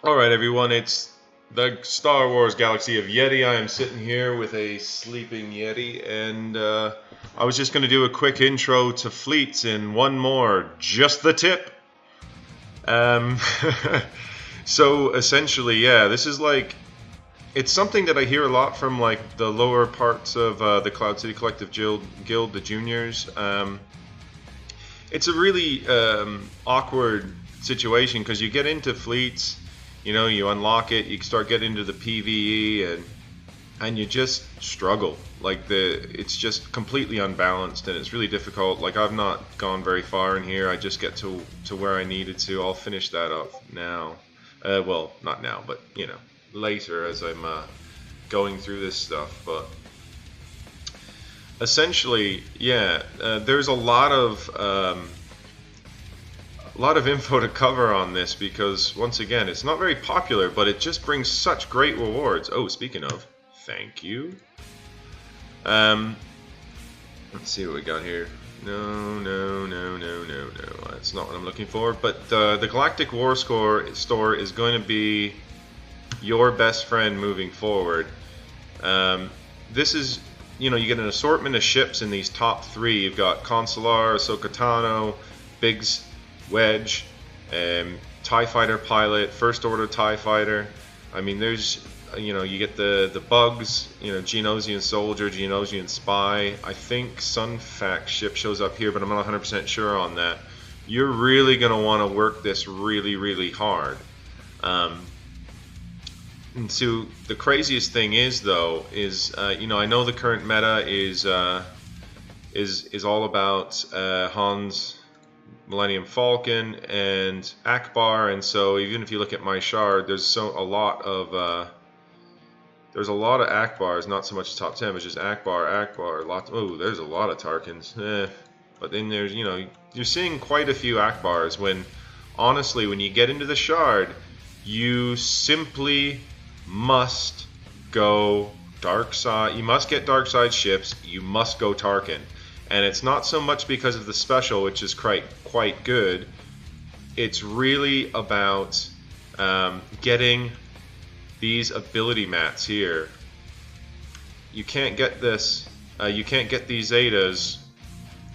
Alright, everyone, it's the Star Wars Galaxy of Yeti. I am sitting here with a sleeping Yeti, and I was just going to do a quick intro to fleets in one more, just the tip. Um, so essentially, yeah, this is like, it's something that I hear a lot from like the lower parts of the Cloud City Collective Guild, the juniors. It's a really awkward situation because you get into fleets, you unlock it, you start getting into the PVE, and you just struggle. Like it's just completely unbalanced, and it's really difficult. Like I've not gone very far in here. I just get to where I needed to. I'll finish that up now. Well, not now, but later as I'm going through this stuff. But essentially, yeah, there's a lot of info to cover on this because once again, it's not very popular, but it just brings such great rewards. Oh, speaking of, thank you. Let's see what we got here. No. That's not what I'm looking for. But the Galactic War store is going to be your best friend moving forward. This is, you get an assortment of ships in these top three. You've got Consular, Ahsoka Tano, Biggs, Wedge, TIE Fighter Pilot, First Order TIE Fighter. I mean, there's, you get the bugs, Geonosian Soldier, Geonosian Spy. I think Sunfac ship shows up here, but I'm not 100% sure on that. You're really going to want to work this really, really hard. And so the craziest thing is, though, is, I know the current meta is all about Han's Millennium Falcon and Akbar, and so even if you look at my shard, there's a lot of Akbars, not so much top 10, but just Akbar, there's a lot of Tarkins. But then there's, you're seeing quite a few Akbars when, honestly, when you get into the shard, you simply must go dark side. You must get dark side ships. You must go Tarkin. And it's not so much because of the special, which is quite good. It's really about getting these ability mats here. You can't get this. You can't get these Zetas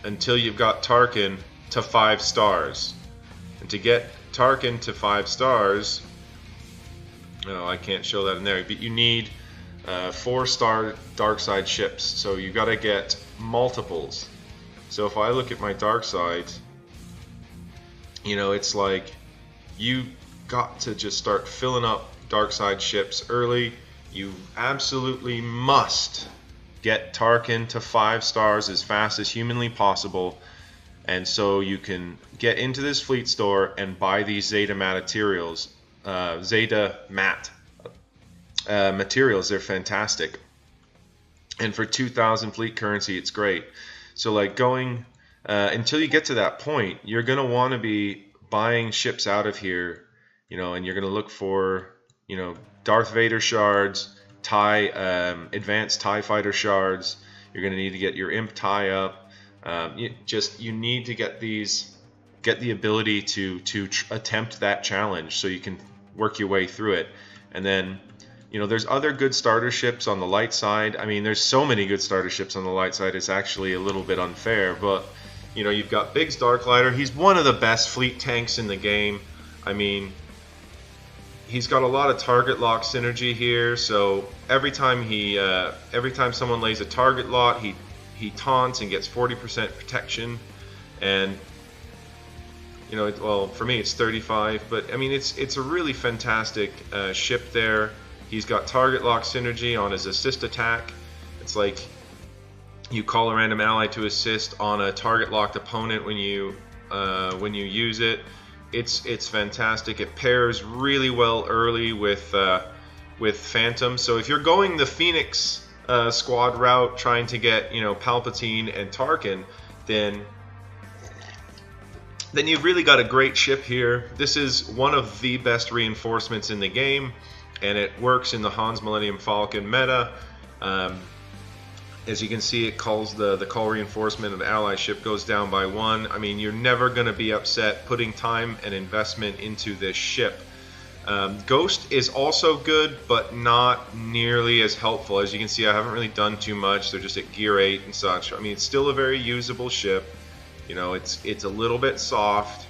until you've got Tarkin to 5 stars. And to get Tarkin to 5 stars, I can't show that in there. But you need 4-star dark side ships. So you got to get multiples. So if I look at my dark side, it's like you got to just start filling up dark side ships early. You absolutely must get Tarkin to 5 stars as fast as humanly possible, and so you can get into this fleet store and buy these Zeta materials. Materials, they're fantastic, and for 2,000 fleet currency, it's great. So like going until you get to that point, you're gonna want to be buying ships out of here, and you're gonna look for Darth Vader shards, advanced TIE Fighter shards. You're gonna need to get your Imp TIE up. You need to get the ability to attempt that challenge so you can work your way through it, and then. There's other good starter ships on the light side. I mean, there's so many good starter ships on the light side, it's actually a little bit unfair. But, you've got Biggs Darklighter. He's one of the best fleet tanks in the game. I mean, he's got a lot of target lock synergy here. So every time someone lays a target lock, he taunts and gets 40% protection. And, well, for me it's 35. But, I mean, it's a really fantastic ship there. He's got target lock synergy on his assist attack. It's like you call a random ally to assist on a target locked opponent when you use it. It's fantastic. It pairs really well early with Phantom. So if you're going the Phoenix squad route, trying to get Palpatine and Tarkin, then you've really got a great ship here. This is one of the best reinforcements in the game. And it works in the Han's Millennium Falcon meta. As you can see, it calls the call reinforcement of ally ship goes down by 1. I mean, you're never going to be upset putting time and investment into this ship. Ghost is also good, but not nearly as helpful. As you can see, I haven't really done too much. They're just at gear 8 and such. I mean, it's still a very usable ship. You know, it's a little bit soft,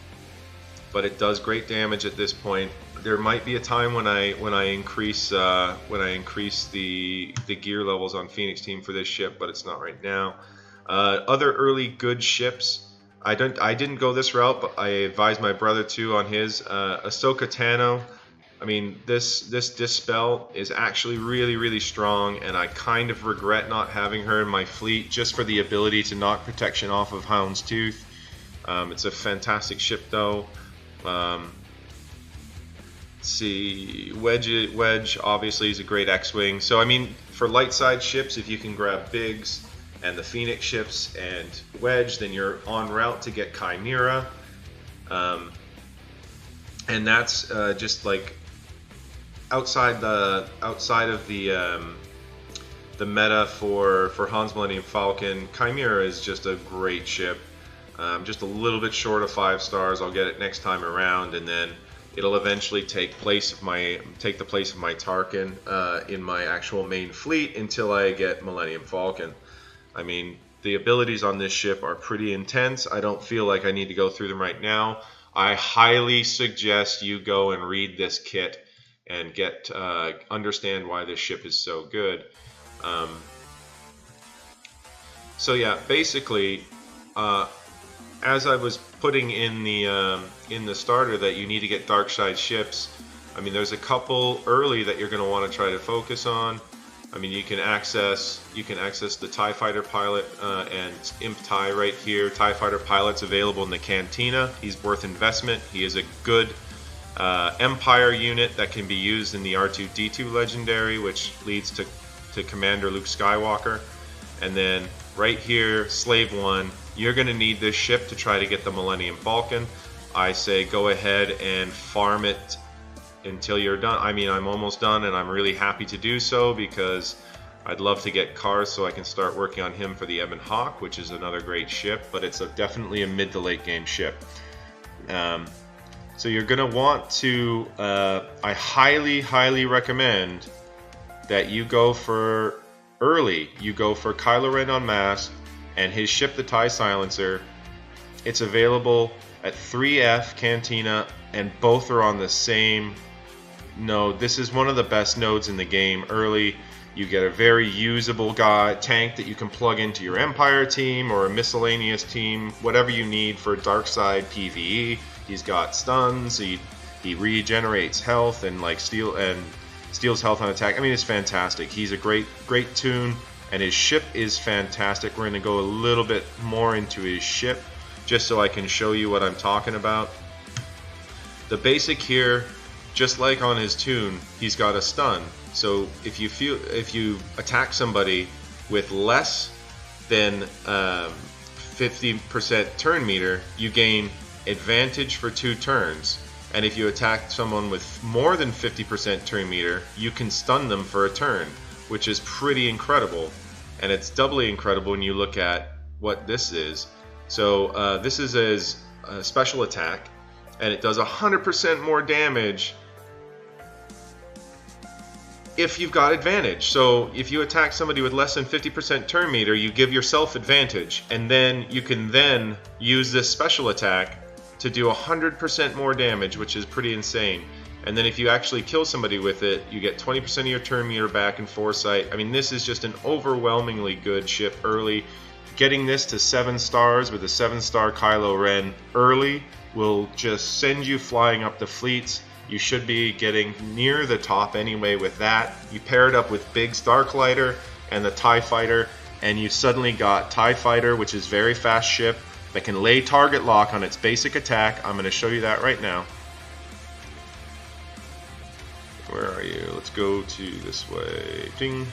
but it does great damage at this point. There might be a time when I increase the gear levels on Phoenix Team for this ship, but it's not right now. Other early good ships. I didn't go this route, but I advised my brother to on his. Ahsoka Tano. I mean, this Dispel is actually really strong, and I kind of regret not having her in my fleet just for the ability to knock protection off of Houndstooth. It's a fantastic ship, though. Let's see, Wedge obviously is a great X-wing. So I mean, for light side ships, if you can grab Biggs and the Phoenix ships and Wedge, then you're en route to get Chimera. And that's just like outside of the meta for Han's Millennium Falcon. Chimera is just a great ship. Just a little bit short of 5 stars. I'll get it next time around, and then it'll eventually take the place of my Tarkin in my actual main fleet until I get Millennium Falcon. I mean, the abilities on this ship are pretty intense. I don't feel like I need to go through them right now. I highly suggest you go and read this kit and understand why this ship is so good. So yeah, basically, as I was putting in the starter that you need to get dark side ships, I mean, there's a couple early that you're going to want to try to focus on. I mean, you can access the TIE Fighter pilot and Imp TIE right here. TIE Fighter pilot's available in the Cantina. He's worth investment. He is a good Empire unit that can be used in the R2-D2 Legendary, which leads to Commander Luke Skywalker. And then right here, Slave 1, you're going to need this ship to try to get the Millennium Falcon. I say go ahead and farm it until you're done. I mean, I'm almost done, and I'm really happy to do so because I'd love to get Cars so I can start working on him for the Ebon Hawk, which is another great ship, but it's definitely a mid to late game ship. So you're going to want to, I highly recommend that you go for early. You go for Kylo Ren on Mass and his ship, the TIE Silencer. It's available at 3F Cantina, and both are on the same node. This is one of the best nodes in the game early. You get a very usable tank that you can plug into your Empire team or a miscellaneous team, whatever you need for dark side PvE. He's got stuns, he regenerates health and steals health on attack. I mean, it's fantastic. He's a great tune, and his ship is fantastic. We're going to go a little bit more into his ship just so I can show you what I'm talking about. The basic here, just like on his tune, he's got a stun. So if you attack somebody with less than 50% turn meter, you gain advantage for 2 turns. And if you attack someone with more than 50% turn meter, you can stun them for a turn, which is pretty incredible. And it's doubly incredible when you look at what this is. So this is a special attack, and it does 100% more damage if you've got advantage. So if you attack somebody with less than 50% turn meter, you give yourself advantage, and then you can use this special attack to do 100% more damage, which is pretty insane. And then if you actually kill somebody with it, you get 20% of your turn meter back in Foresight. I mean, this is just an overwhelmingly good ship early. Getting this to 7 stars with a 7-star Kylo Ren early will just send you flying up the fleets. You should be getting near the top anyway with that. You pair it up with Biggs Darklighter and the TIE Fighter, and you suddenly got TIE Fighter, which is very fast ship that can lay target lock on its basic attack. I'm going to show you that right now. Where are you? Let's go to this way. Ding.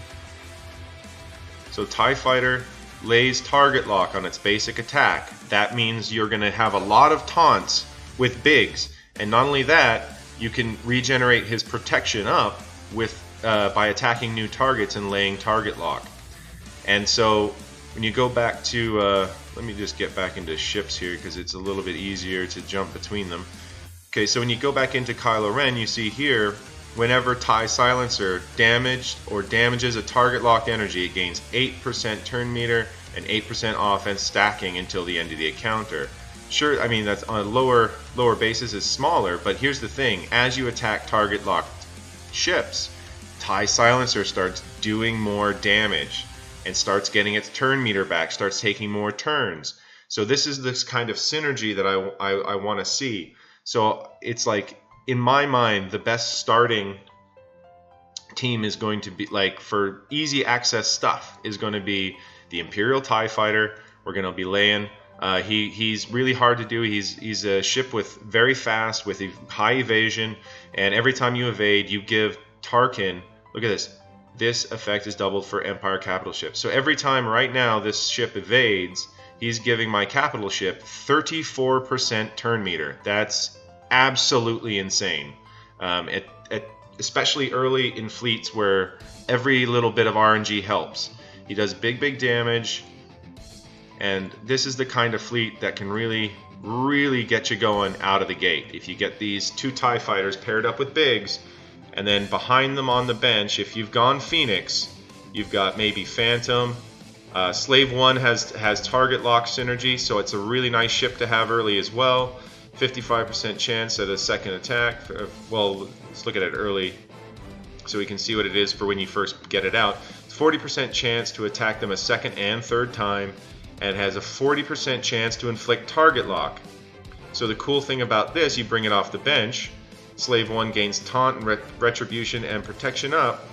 So TIE Fighter lays target lock on its basic attack. That means you're going to have a lot of taunts with Biggs. And not only that, you can regenerate his protection up with by attacking new targets and laying target lock. And so when you go back to, let me just get back into ships here because it's a little bit easier to jump between them. Okay, so when you go back into Kylo Ren, you see here, whenever TIE Silencer damaged or damages a target locked energy, it gains 8% turn meter and 8% offense stacking until the end of the encounter. Sure, I mean, that's on a lower basis is smaller, but here's the thing. As you attack target locked ships, TIE Silencer starts doing more damage and starts getting its turn meter back, starts taking more turns. So this is this kind of synergy that I want to see. So it's like, in my mind, the best starting team is going to be, like, for easy access stuff, is going to be the Imperial TIE Fighter. We're going to be laying. He's really hard to do. He's a ship with very fast, with a high evasion, and every time you evade, you give Tarkin, look at this, this effect is doubled for Empire capital ships. So every time right now this ship evades, he's giving my capital ship 34% turn meter. That's absolutely insane. Especially early in fleets where every little bit of RNG helps. He does big damage, and this is the kind of fleet that can really get you going out of the gate. If you get these two TIE fighters paired up with Biggs, and then behind them on the bench, if you've gone Phoenix, you've got maybe Phantom. Slave 1 has target lock synergy, so it's a really nice ship to have early as well. 55% chance at a second attack. Well, let's look at it early so we can see what it is for when you first get it out. 40% chance to attack them a second and third time, and has a 40% chance to inflict target lock. So the cool thing about this, you bring it off the bench, Slave 1 gains taunt and retribution and protection up.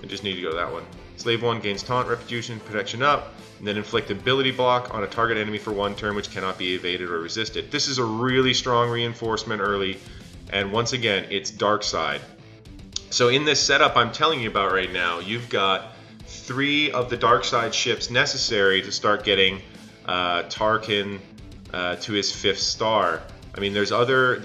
I just need to go to that one. Slave 1 gains taunt, retribution, protection up, and then inflict ability block on a target enemy for 1 turn, which cannot be evaded or resisted. This is a really strong reinforcement early, and once again, it's dark side. So in this setup I'm telling you about right now, you've got 3 of the dark side ships necessary to start getting Tarkin to his 5th star. I mean, there's other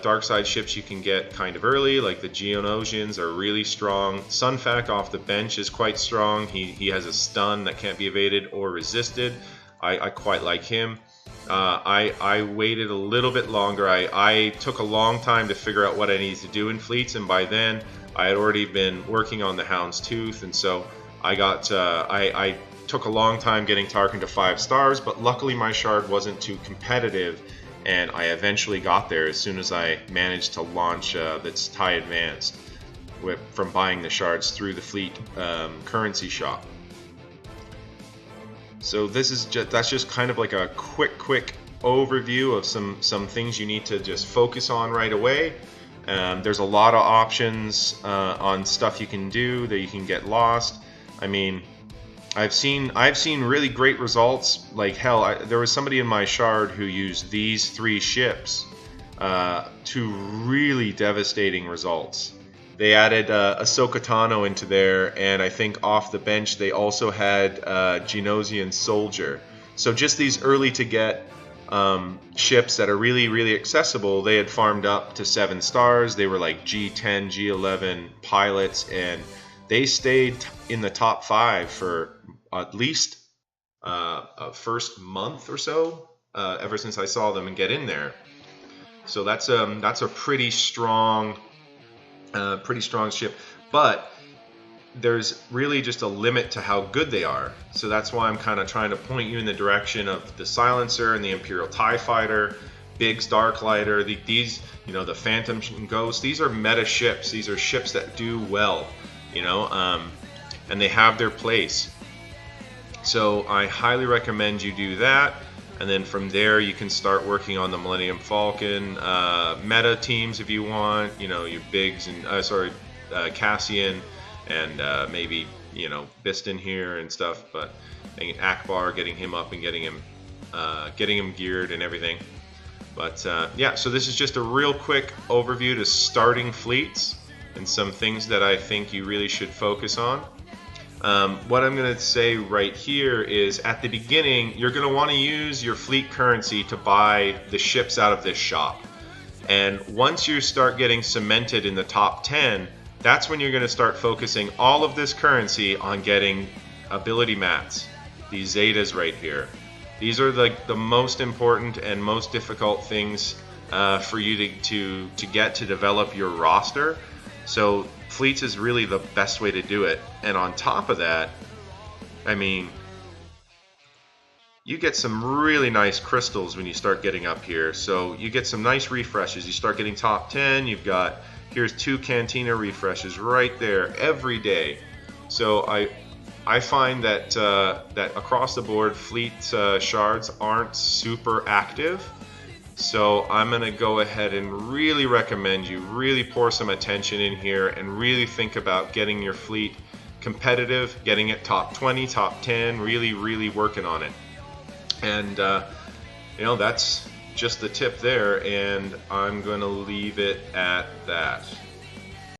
dark side ships you can get kind of early, like the Geonosians are really strong. Sun Fact off the bench is quite strong. He has a stun that can't be evaded or resisted. I quite like him. I waited a little bit longer. I took a long time to figure out what I needed to do in fleets, and by then I had already been working on the Hound's Tooth, and so I got I took a long time getting Tarkin to 5 stars, but luckily my shard wasn't too competitive, and I eventually got there as soon as I managed to launch that's TIE Advanced from buying the shards through the fleet currency shop. So this is that's just kind of like a quick overview of some things you need to just focus on right away. There's a lot of options on stuff you can do that you can get lost. I mean, I've seen really great results. Like hell, there was somebody in my shard who used these 3 ships to really devastating results. They added Ahsoka Tano into there, and I think off the bench they also had Geonosian Soldier. So just these early to get ships that are really accessible, they had farmed up to 7 stars. They were like G10, G11 pilots, and they stayed in the top 5 for at least a first month or so, ever since I saw them and get in there. So that's a pretty strong ship, but there's really just a limit to how good they are. So that's why I'm kind of trying to point you in the direction of the Silencer and the Imperial TIE Fighter, Biggs Darklighter, these, you know, the Phantom and Ghost. These are meta ships. These are ships that do well, you know, and they have their place. So I highly recommend you do that. And then from there, you can start working on the Millennium Falcon meta teams if you want. You know, your Biggs and Cassian and maybe, you know, Biston here and stuff. But Akbar, getting him up and getting him geared and everything. But yeah, so this is just a real quick overview to starting fleets and some things that I think you really should focus on. What I'm going to say right here is at the beginning, you're going to want to use your fleet currency to buy the ships out of this shop. And once you start getting cemented in the top 10, that's when you're going to start focusing all of this currency on getting ability mats, these Zetas right here. These are like the most important and most difficult things for you to get to develop your roster. So fleets is really the best way to do it. And on top of that, I mean, you get some really nice crystals when you start getting up here. So you get some nice refreshes. You start getting top 10. You've got, here's 2 Cantina refreshes right there every day. So I find that that across the board fleet shards aren't super active. So I'm going to go ahead and really recommend you really pour some attention in here and really think about getting your fleet competitive, getting it top 20, top 10, really working on it. And you know, that's just the tip there, and I'm going to leave it at that.